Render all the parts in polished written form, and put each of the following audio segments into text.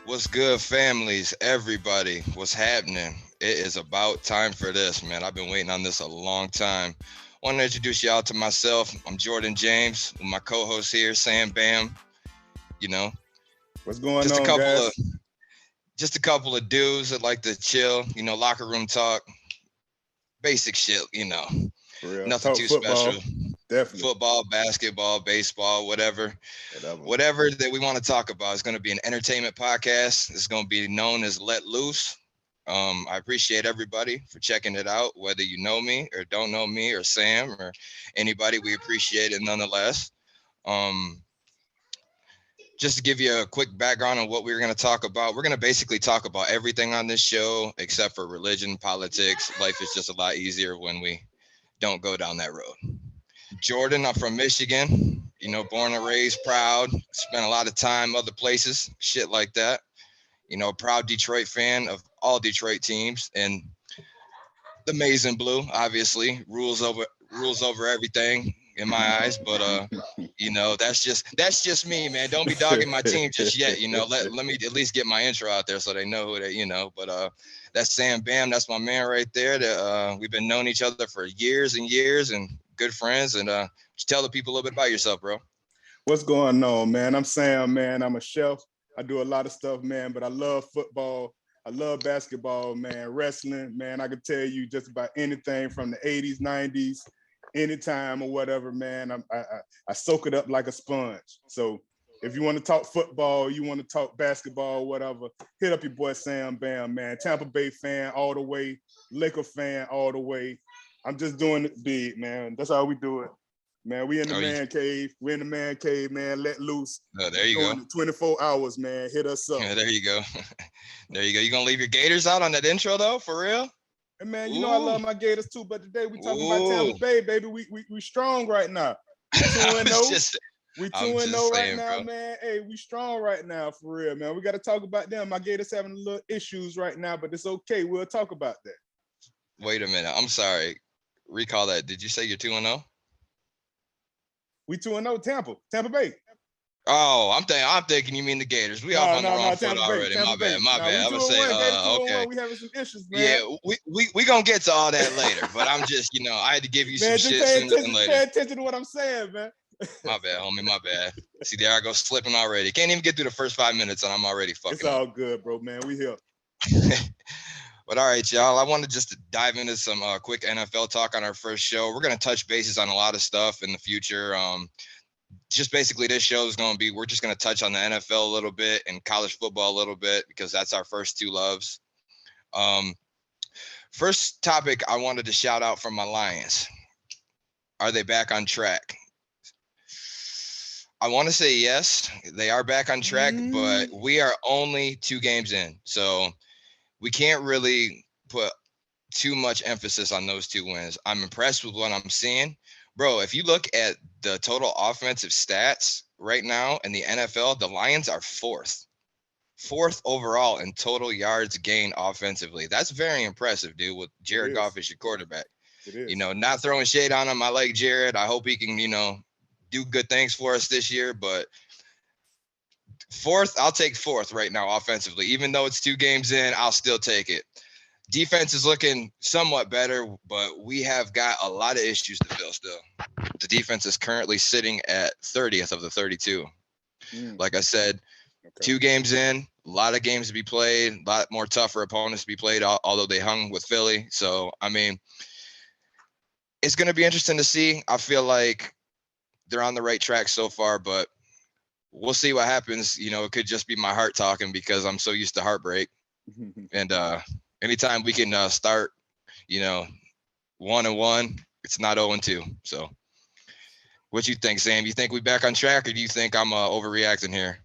What's good, families? Everybody, what's happening? It is about time for this, man. I've been waiting on this a long time. Want to introduce y'all to myself. I'm Jordan James, with my co-host here, Sam Bam. You know, What's going just a on, couple of guys? just a couple of dudes that like to chill. Locker room talk, basic shit. For real. Nothing Talk too special. football. Definitely. Football, basketball, baseball, whatever. Whatever. Whatever that we want to talk about. It's going to be an entertainment podcast. It's going to be known as Let Loose. I appreciate everybody for checking it out, whether you know me or don't know me or Sam or anybody. We appreciate it nonetheless. Um, just to give you a quick background on what we're going to talk about, we're going to basically talk about everything on this show except for religion, politics. Life is just a lot easier when we don't go down that road. Jordan, I'm from Michigan. Born and raised, proud. Spent a lot of time other places, shit like that. Proud Detroit fan of all Detroit teams, and the maize and blue, obviously, rules over everything in my eyes. But that's just me, man. Don't be dogging my team just yet. Let me at least get my intro out there so they know who they. But that's Sam Bam. That's my man right there. That we've been knowing each other for years and years, and good friends. And just tell the people a little bit about yourself, bro. What's going on, man? I'm Sam, man. I'm a chef. I do a lot of stuff, man, but I love football. I love basketball, man. Wrestling, man. I could tell you just about anything from the 80s, 90s, anytime or whatever, man. I soak it up like a sponge. So if you want to talk football, you want to talk basketball, whatever, hit up your boy Sam Bam, man. Tampa Bay fan all the way, Laker fan all the way. I'm just doing it big, man. That's how we do it. Man, we in the Oh, man cave. We in the man cave, man. Let loose. there you go. Doing it 24 hours, man. Hit us up. Yeah, there you go. There you go. You gonna leave your Gators out on that intro though, for real? And man, you know I Ooh, love my Gators too, but today we talking about ooh. Tampa Bay, baby. We strong right now. We 2 I and was 0. just, We I'm 2 and just 0 right saying, now, bro. man. Hey, we strong right now for real, man. We got to talk about them. My Gators having a little issues right now, but it's okay. We'll talk about that. Wait a minute. I'm sorry. Recall that. Did you say you're 2-0? We 2 and 0 Tampa Bay. Oh, I'm thinking you mean the Gators. We off No, on the no, wrong no, foot Tampa Bay, already. Tampa My Bay. bad. My Now we bad. I two would and say, one, Gator 2 and 1. okay. We having some issues, Yeah, man. we gonna get to all that later. But I'm just, I had to give you some Man, just shit sooner than later. pay attention to what I'm saying, man. My bad, homie. My bad. See, there I go slipping already. Can't even get through the first 5 minutes and I'm already It's fucking up. all good, bro, man. We here. But all right, y'all. I wanted just to dive into some quick NFL talk on our first show. We're gonna touch bases on a lot of stuff in the future. Just basically, this show is gonna be. We're just gonna touch on the NFL a little bit and college football a little bit because that's our first two loves. Um, First topic I wanted to shout out from my Lions. Are they back on track? I want to say yes, they are back on track, but we are only 2 games in. So we can't really put too much emphasis on those 2 wins. I'm impressed with what I'm seeing. Bro, if you look at the total offensive stats right now in the NFL, the Lions are fourth overall in total yards gained offensively. That's very impressive, dude, with It Jared is. Goff as your quarterback. It is. Not throwing shade on him. I like Jared. I hope he can, do good things for us this year. But fourth, I'll take fourth right now offensively. Even though it's 2 games in, I'll still take it. Defense is looking somewhat better, but we have got a lot of issues to fill still. The defense is currently sitting at 30th of the 32. Like I said, Okay. 2 games in, a lot of games to be played, a lot more tougher opponents to be played, although they hung with Philly. So, I mean, it's going to be interesting to see. I feel like they're on the right track so far, but we'll see what happens. It could just be my heart talking because I'm so used to heartbreak. And anytime we can start, 1-1, it's not 0-2. So what you think, Sam? You think we back on track, or do you think I'm overreacting here?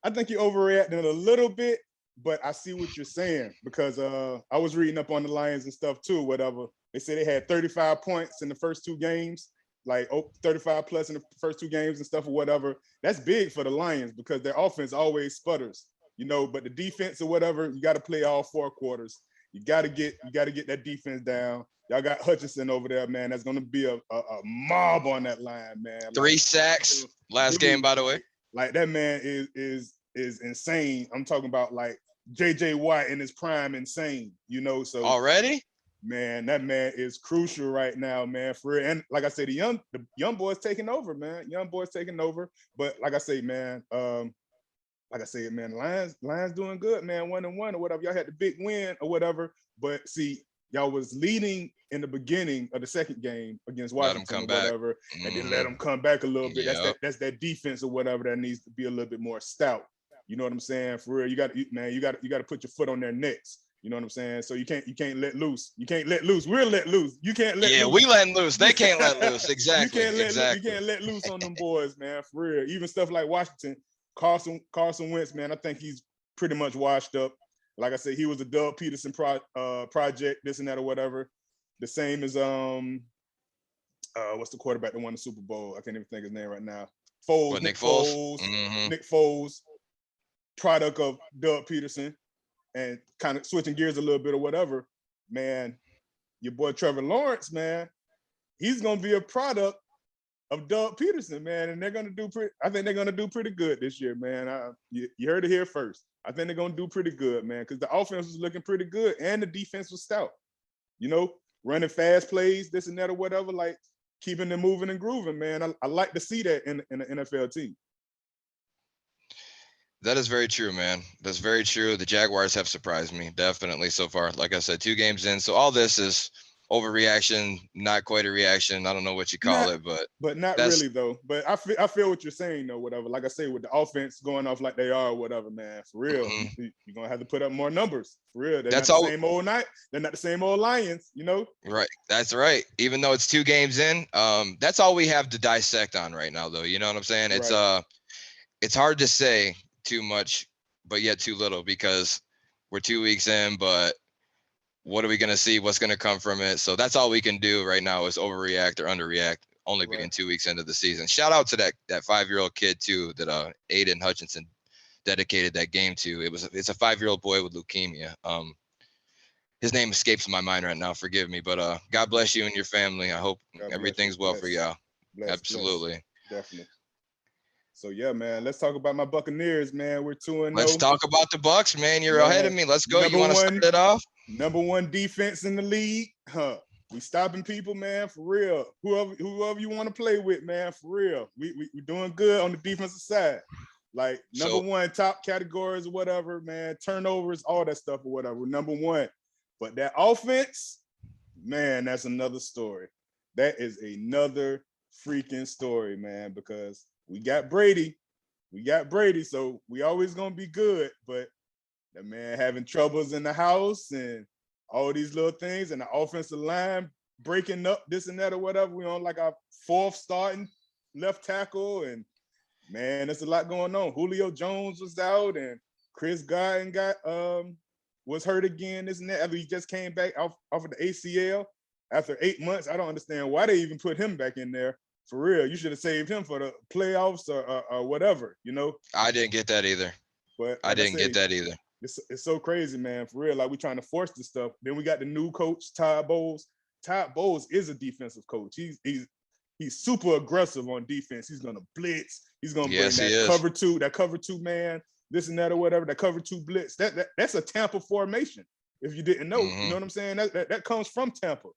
I think you're overreacting a little bit, but I see what you're saying because I was reading up on the Lions and stuff too, whatever. They said they had 35 points in the first 2 games, like 35 plus in the first 2 games and stuff or whatever. That's big for the Lions because their offense always sputters, but the defense or whatever, you got to play all 4 quarters. You got to get that defense down. Y'all got Hutchinson over there, man. That's going to be a mob on that line, man. 3 sacks last game, by the way. Like that man is is insane. I'm talking about like JJ Watt in his prime, insane. So already. man, that man is crucial right now, man. For real. And like I said, the young boys taking over, man. Young boys taking over. But like I say, man, Lions doing good, man. 1-1 or whatever. Y'all had the big win or whatever. But see, y'all was leading in the beginning of the second game against Let them Washington come or back. whatever, and then let them come back a little bit. Yep. That's that defense or whatever that needs to be a little bit more stout. You know what I'm saying? For real, you got to put your foot on their necks. You know what I'm saying? So you can't let loose. You can't let loose. We'll let loose. You can't let loose. We letting loose. They can't let loose. Exactly. You can't let loose on them boys, man. For real. Even stuff like Washington, Carson Wentz, man. I think he's pretty much washed up. Like I said, he was a Doug Peterson project, this and that or whatever. The same as what's the quarterback that won the Super Bowl? I can't even think his name right now. Nick Foles. Nick Foles, product of Doug Peterson, and kind of switching gears a little bit or whatever. Man, your boy Trevor Lawrence, man, he's gonna be a product of Doug Peterson, man, and they're gonna do I think they're gonna do pretty good this year, man. You heard it here first. I think they're gonna do pretty good, man, because the offense was looking pretty good and the defense was stout. Running fast plays, this and that or whatever, like keeping them moving and grooving, man. I like to see that in the NFL team. That is very true, man. That's very true. The Jaguars have surprised me, definitely, so far. Like I said, 2 games in. So all this is overreaction, not quite a reaction. I don't know what you call it, but not really though. But I feel what you're saying though. Whatever. Like I say, with the offense going off like they are, or whatever, man. For real, you're gonna have to put up more numbers. For real, they're not the same old night. They're not the same old Lions. Right. That's right. Even though it's 2 games in, that's all we have to dissect on right now, though. You know what I'm saying? Right. It's hard to say too much, but yet too little, because we're 2 weeks in, but what are we going to see? What's going to come from it? So that's all we can do right now is overreact or underreact, only being 2 weeks into the season. Shout out to that 5-year-old kid too, that Aiden Hutchinson dedicated that game to. It's a 5-year-old boy with leukemia. His name escapes my mind right now. Forgive me, but God bless you and your family. I hope everything's well for y'all. Absolutely. Definitely. So yeah, man, let's talk about my Buccaneers, man. We're 2-0. Let's talk about the Bucs, man. You're ahead of me. Let's go. You want to start it off? Number 1 defense in the league. We stopping people, man, for real. Whoever you want to play with, man, for real. We doing good on the defensive side. Like number 1 top categories or whatever, man. Turnovers, all that stuff or whatever. Number 1. But that offense, man, that's another story. That is another freaking story, man, because we got Brady, so we always gonna be good. But the man having troubles in the house and all these little things, and the offensive line breaking up this and that or whatever. We on like our 4th starting left tackle, and man, there's a lot going on. Julio Jones was out, and Chris Godwin was hurt again. This and that. After he just came back off of the ACL after 8 months. I don't understand why they even put him back in there. For real, you should have saved him for the playoffs or whatever, I didn't get that either. But I didn't get that either. It's so crazy, man. For real, like we trying to force this stuff. Then we got the new coach, Todd Bowles. Todd Bowles is a defensive coach. He's super aggressive on defense. He's gonna blitz. He's gonna bring that cover two man, this and that or whatever. That cover 2 blitz. That's a Tampa formation. If you didn't know, you know what I'm saying. That comes from Tampa.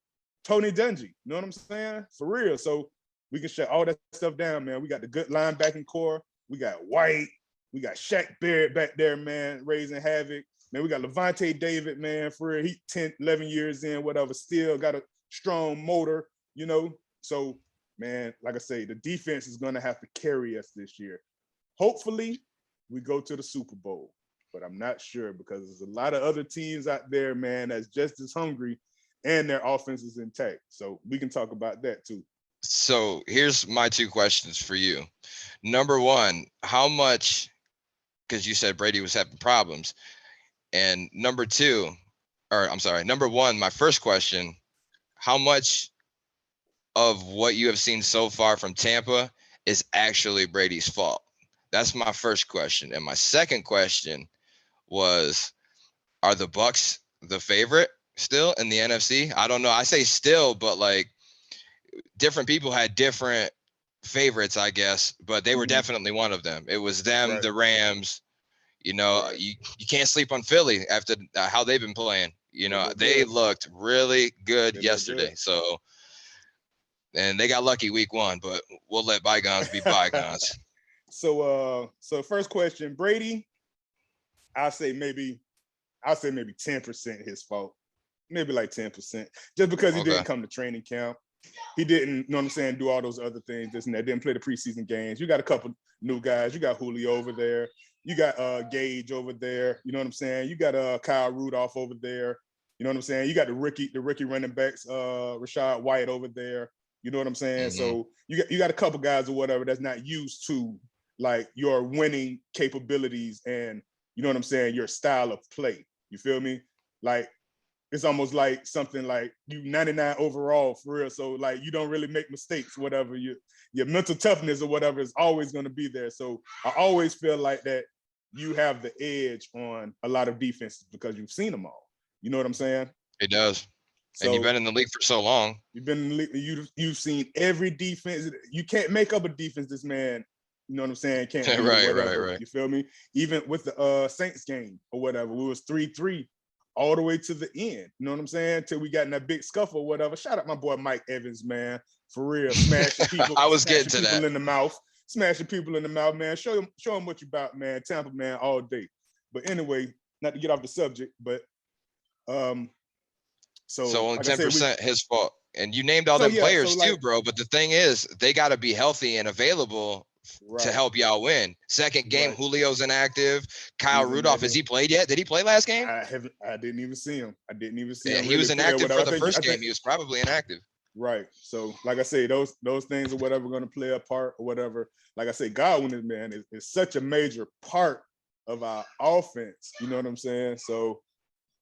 Tony Dungy. You know what I'm saying? For real. So we can shut all that stuff down, man. We got the good linebacking core. We got White. We got Shaq Barrett back there, man, raising havoc. Man, we got Levante David, man, for real. He 10, 11 years in, whatever, still got a strong motor, So, man, like I say, the defense is going to have to carry us this year. Hopefully, we go to the Super Bowl, but I'm not sure because there's a lot of other teams out there, man, that's just as hungry and their offense is intact. So we can talk about that too. So here's my 2 questions for you. Number 1, how much, because you said Brady was having problems, and number 1, my first question, how much of what you have seen so far from Tampa is actually Brady's fault? That's my first question. And my second question was, are the Bucs the favorite still in the NFC? I don't know. I say still, but like different people had different favorites, I guess, but they were definitely one of them. It was them, the Rams, Right. you can't sleep on Philly after how they've been playing. They look They good. looked really good They look yesterday. So, and they got lucky week 1, but we'll let bygones be good. bygones. So first question, Brady, I'll say maybe 10% his fault. Maybe like 10%. Just because he Okay. didn't come to training camp. He didn't, you know what I'm saying, do all those other things, this and that. Didn't play the preseason games. You got a couple new guys. You got Julio over there. You got Gage over there. You know what I'm saying? You got Kyle Rudolph over there. You know what I'm saying? You got the rookie running backs, Rashad White over there. You know what I'm saying? Mm-hmm. So you got a couple guys or whatever that's not used to like your winning capabilities and you know what I'm saying, your style of play. You feel me? Like it's almost like something like you 99 overall for real. So like you don't really make mistakes, whatever. Your mental toughness or whatever is always going to be there. So I always feel like that you have the edge on a lot of defenses because you've seen them all. You know what I'm saying? It does. And you've So been in the league for so long. you've been in the league, you've seen every defense. You can't make up a defense this man, you know what I'm saying, can't beat or whatever. Right. You feel me? Even with the Saints game or whatever, we was 3-3 all the way to the end. You know what I'm saying? Till we got in that big scuffle or whatever. Shout out my boy Mike Evans, man. For real. Smashing people, I was smashing getting to people that. in the mouth. Smashing people in the mouth, man. Show them what you about, man. Tampa, man, all day. But anyway, not to get off the subject, but so only like I said, 10% his fault. And you named all them players too, bro. But the thing is, they got to be healthy and available to help y'all win. Second game, Julio's inactive. Kyle Rudolph, has he played yet? Did he play last game? I didn't even see him. I didn't even see Yeah, him. he really was play inactive for the first I think game. He was probably inactive. Right. So, like I say, those things or whatever going to play a part or whatever. Like I say, Godwin is such a major part of our offense. You know what I'm saying? So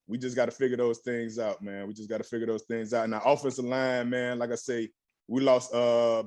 we just got to figure those things out, man. We just got to figure those things out. And our offensive line, man, like I say, we lost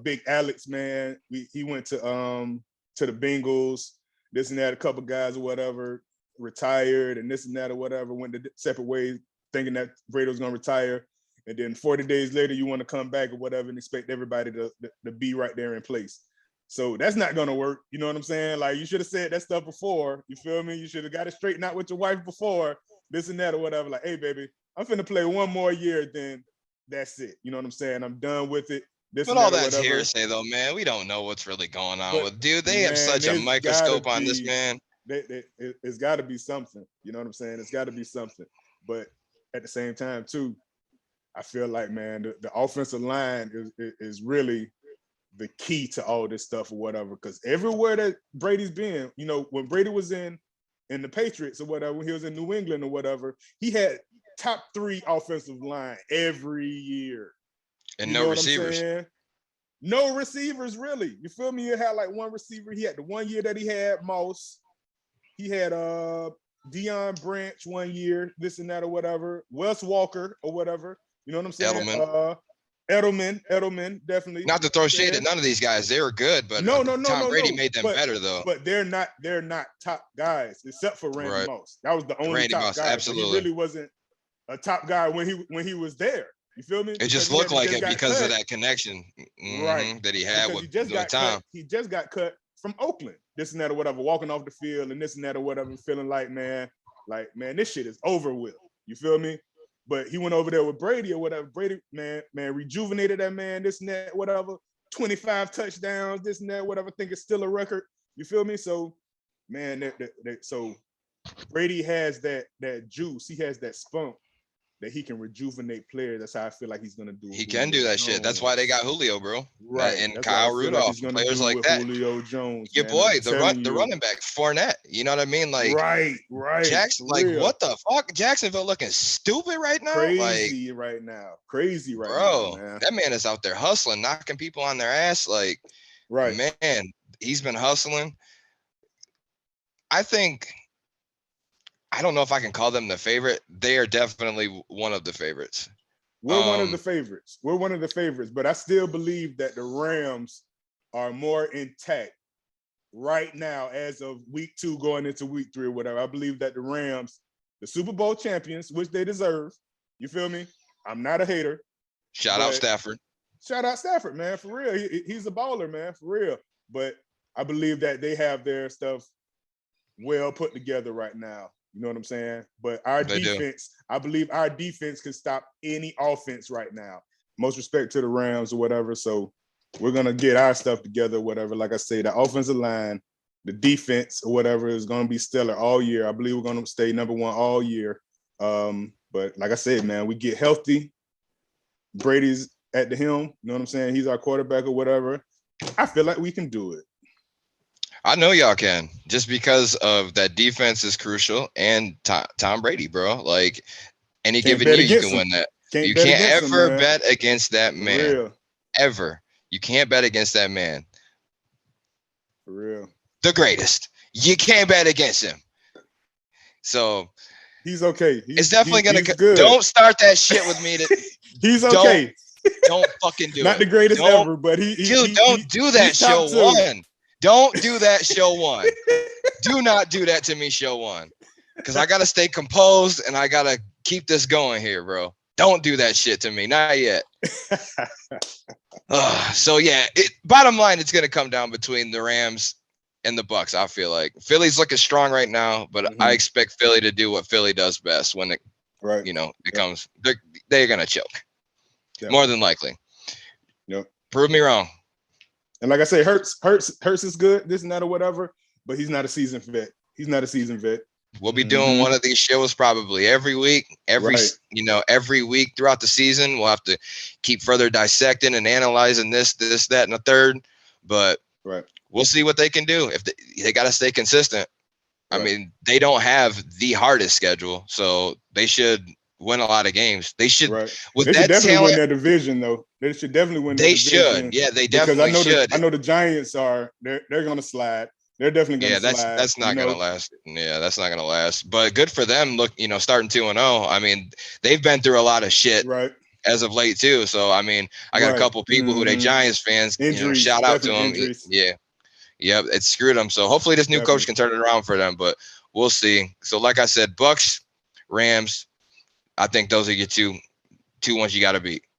Big Alex, man. He went to the Bengals, this and that, a couple guys or whatever, retired and this and that or whatever, went to separate ways, thinking that Brady was gonna retire. And then 40 days later, you want to come back or whatever and expect everybody to be right there in place. So that's not gonna work. You know what I'm saying? Like you should have said that stuff before. You feel me? You should have got it straightened out with your wife before this and that or whatever. Like, hey, baby, I'm finna play one more year, then that's it. You know what I'm saying? I'm done with it. This But and all that or that's whatever. hearsay, though, man. We don't know what's really going on But with dude. They have man, such a there's gotta microscope on this be man. it's got to be something. You know what I'm saying? It's got to be something. But at the same time, too, I feel like, man, the offensive line is really the key to all this stuff or whatever. Because everywhere that Brady's been, you know, when Brady was in the Patriots or whatever, when he was in New England or whatever, he had top 3 offensive line every year. And You no know what receivers. I'm saying? No receivers, really. You feel me? You had like one receiver. He had the one year that he had Moss. He had Deion Branch one year, this and that or whatever. Wes Walker or whatever. You know what I'm saying? Edelman, definitely. Not to throw shade at none of these guys. They were good, but No. Tom Brady made them better, though. But they're not top guys, except for Randy Moss. That was the only Randy top Moss, guy. absolutely. But he really wasn't a top guy when he was there. You feel me? It just looked like it because of that connection that he had with Tom. He just got cut from Oakland, this and that or whatever, walking off the field and this and that or whatever, feeling like, man, this shit is over with. You feel me? But he went over there with Brady or whatever. Brady, man, rejuvenated that man, this and that, whatever. 25 touchdowns, this and that, whatever. I think it's still a record. You feel me? So, man, so Brady has that juice. He has that spunk that he can rejuvenate players. That's how I feel like he's gonna do. He can do that shit. That's why they got Julio, bro. Right. And That's Kyle Rudolph, like players like that. Julio Jones, your man. boy, the running back, Fournette. You know what I mean? Like, right. Jackson, like, what the fuck? Jacksonville looking stupid right now. Crazy right now, bro. Man. That man is out there hustling, knocking people on their ass. Like, right, man, he's been hustling. I don't know if I can call them the favorite. They are definitely one of the favorites. We're one of the favorites. But I still believe that the Rams are more intact right now as of week 2 going into week 3 or whatever. I believe that the Rams, the Super Bowl champions, which they deserve, you feel me? I'm not a hater. Shout out Stafford. Shout out Stafford, man, for real. He's a baller, man, for real. But I believe that they have their stuff well put together right now. You know what I'm saying? But our They do. defense, I believe our defense can stop any offense right now. Most respect to the Rams or whatever. So we're gonna get our stuff together, whatever. Like I say, the offensive line, the defense or whatever is gonna be stellar all year. I believe we're gonna stay number one all year. But like I said, man, we get healthy. Brady's at the helm. You know what I'm saying? He's our quarterback or whatever. I feel like we can do it. I know y'all can, just because of that defense is crucial, and Tom Brady, bro. Like any Can't given bet year, you against can him. win that. Can't You bet can't against him, ever man. bet against that For man. real. Ever. You can't bet against that man. For real. The greatest. You can't bet against him. So he's okay. It's definitely gonna. He's good. Don't start that shit with me. He's okay. Don't fucking do it. Not the greatest ever, but don't do that show one. Don't do that show one. Do not do that to me, show one. Because I gotta stay composed and I gotta keep this going here, bro. Don't do that shit to me. Not yet. So yeah, bottom line, it's gonna come down between the Rams and the Bucs. I feel like Philly's looking strong right now, but I expect Philly to do what Philly does best when it, becomes. They're gonna choke, more than likely. Yep. Prove me wrong. And like I say, Hurts is good, this and that or whatever, but he's not a seasoned vet. We'll be doing one of these shows probably every week, every week throughout the season. We'll have to keep further dissecting and analyzing this, that, and the third. But we'll see what they can do. If they got to stay consistent. I mean, they don't have the hardest schedule, so they should win a lot of games. They should. With they should that definitely talent, win their division, though. They should definitely win. They division should. Yeah, they definitely should. I know the Giants are. They're going to slide. They're definitely going to slide. That's not going to last. Yeah, that's not going to last. But good for them. Look, starting 2-0. I mean, they've been through a lot of shit as of late too. So I mean, I got a couple people who they Giants fans. Injuries, shout out to them. Injuries. Yeah, it screwed them. So hopefully this new coach can turn it around for them. But we'll see. So like I said, Bucs, Rams. I think those are your two ones you got to beat.